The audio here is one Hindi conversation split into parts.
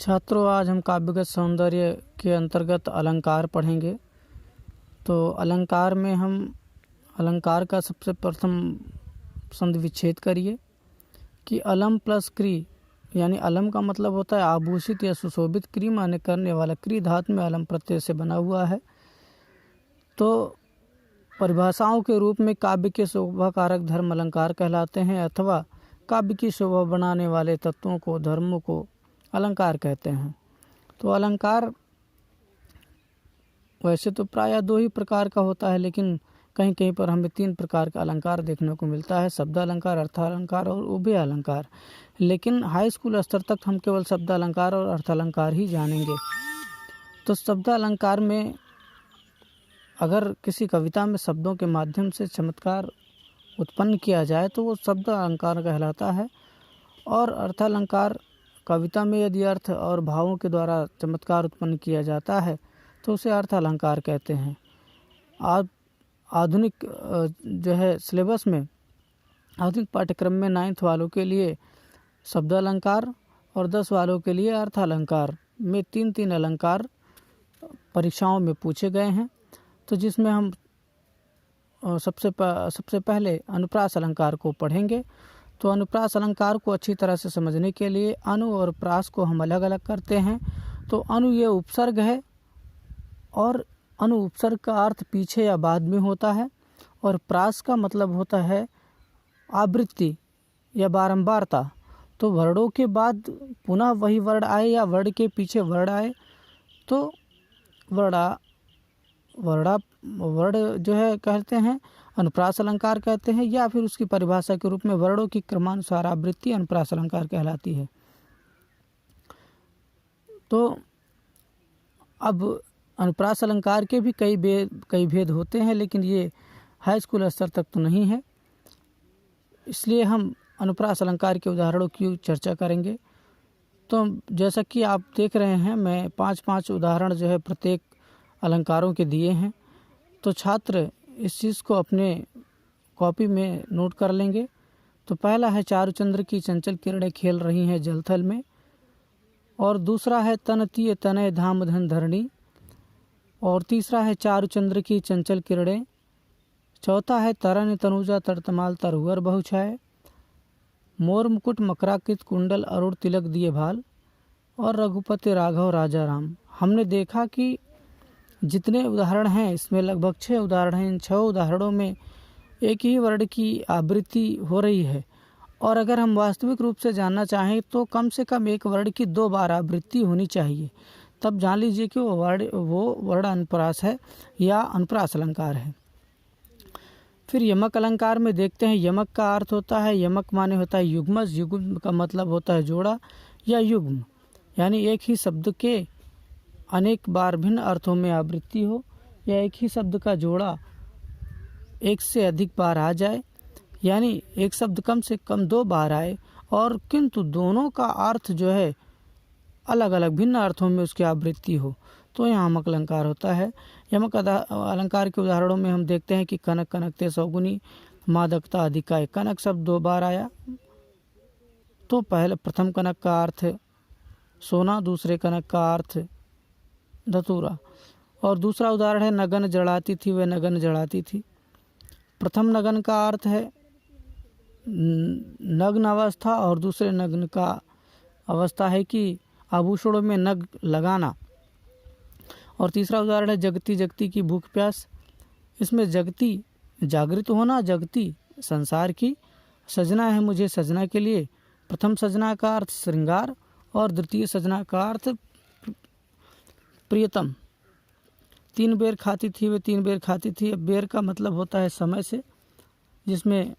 छात्रों, आज हम काव्यगत सौंदर्य के अंतर्गत अलंकार पढ़ेंगे। तो अलंकार में हम अलंकार का सबसे प्रथम संधि विच्छेद करिए कि अलम प्लस क्री, यानी अलम का मतलब होता है आभूषित या सुशोभित, क्री माने करने वाला, क्री धातु में अलम प्रत्यय से बना हुआ है। तो परिभाषाओं के रूप में काव्य के शोभा कारक धर्म अलंकार कहलाते हैं, अथवा काव्य की शोभा बनाने वाले तत्वों को, धर्मों को अलंकार कहते हैं। तो अलंकार वैसे तो प्रायः दो ही प्रकार का होता है, लेकिन कहीं कहीं पर हमें तीन प्रकार का अलंकार देखने को मिलता है: शब्द अलंकार, अर्थालंकार और उभय अलंकार। लेकिन हाई स्कूल स्तर तक हम केवल शब्द अलंकार और अर्थालंकार ही जानेंगे। तो शब्द अलंकार में अगर किसी कविता में शब्दों के माध्यम से चमत्कार उत्पन्न किया जाए तो वो शब्द अलंकार कहलाता है, और अर्थालंकार कविता में यदि अर्थ और भावों के द्वारा चमत्कार उत्पन्न किया जाता है तो उसे अर्थालंकार कहते हैं। आधुनिक जो है सिलेबस में, आधुनिक पाठ्यक्रम में 9th वालों के लिए शब्द अलंकार और 10 वालों के लिए अर्थालंकार में 3-3 अलंकार परीक्षाओं में पूछे गए हैं। तो जिसमें हम सबसे पहले अनुप्रास अलंकार को पढ़ेंगे। तो अनुप्रास अलंकार को अच्छी तरह से समझने के लिए अनु और प्रास को हम अलग अलग करते हैं। तो अनु ये उपसर्ग है, और अनु उपसर्ग का अर्थ पीछे या बाद में होता है, और प्रास का मतलब होता है आवृत्ति या बारंबारता। तो वर्णों के बाद पुनः वही वर्ण आए या वर्ण के पीछे वर्ण आए तो वर्ण जो है कहते हैं अनुप्रास अलंकार कहते हैं, या फिर उसकी परिभाषा के रूप में वर्णों की क्रमानुसार आवृत्ति अनुप्रास अलंकार कहलाती है। तो अब अनुप्रास अलंकार के भी कई भेद होते हैं, लेकिन ये हाई स्कूल स्तर तक तो नहीं है, इसलिए हम अनुप्रास अलंकार के उदाहरणों की चर्चा करेंगे। तो जैसा कि आप देख रहे हैं, मैं 5-5 उदाहरण जो है प्रत्येक अलंकारों के दिए हैं। तो छात्र इस चीज़ को अपने कॉपी में नोट कर लेंगे। तो पहला है चारुचंद्र की चंचल किरणें खेल रही हैं जलथल में, और दूसरा है तनतीय तनय धाम धन धरणी, और तीसरा है चारुचंद्र की चंचल किरणें, चौथा है तरन तनुजा तरतमाल तरहुअर बहुछाए, मोर मुकुट मकराकृत कुंडल अरुण तिलक दिए भाल, और रघुपति राघव राजा राम। हमने देखा कि जितने उदाहरण हैं इसमें लगभग 6 उदाहरण हैं। इन 6 उदाहरणों में एक ही वर्ण की आवृत्ति हो रही है, और अगर हम वास्तविक रूप से जानना चाहें तो कम से कम एक वर्ण की 2 बार आवृत्ति होनी चाहिए, तब जान लीजिए कि वो वर्ण अनुप्रास है या अनुप्रास अलंकार है। फिर यमक अलंकार में देखते हैं। यमक का अर्थ होता है, यमक माने होता है युग्मज, युग्म का मतलब होता है जोड़ा या युग्म, यानी एक ही शब्द के अनेक बार भिन्न अर्थों में आवृत्ति हो, या एक ही शब्द का जोड़ा एक से अधिक बार आ जाए, यानी एक शब्द कम से कम 2 बार आए, और किंतु दोनों का अर्थ जो है अलग अलग भिन्न अर्थों में उसकी आवृत्ति हो, तो यहाँ यमक अलंकार होता है। यमक अलंकार के उदाहरणों में हम देखते हैं कि कनक कनकते सौगुनी मादकता अधिकाय। कनक शब्द 2 बार आया, तो प्रथम कनक का अर्थ सोना, दूसरे कनक का अर्थ धतूरा। और दूसरा उदाहरण है नगन जड़ाती थी वे नगन जड़ाती थी। प्रथम नगन का अर्थ है नग्न अवस्था, और दूसरे नग्न का अवस्था है कि आभूषणों में नग लगाना। और तीसरा उदाहरण है जगती जगती की भूख प्यास। इसमें जगती जागृत होना, जगती संसार की, सजना है मुझे सजना के लिए। प्रथम सजना का अर्थ श्रृंगार, और द्वितीय सजना का अर्थ प्रियतम। 3 बेर खाती थी वे 3 बेर खाती थी। अब बेर का मतलब होता है समय से, जिसमें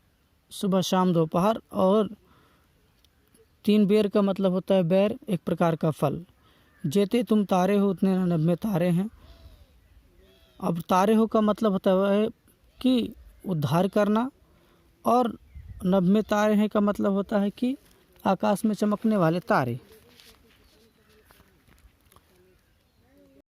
सुबह शाम दोपहर, और 3 बेर का मतलब होता है बैर, एक प्रकार का फल। जेते तुम तारे हो उतने नभ में तारे हैं। अब तारे हो का मतलब होता है कि उद्धार करना, और नभ में तारे हैं का मतलब होता है कि आकाश में चमकने वाले तारे।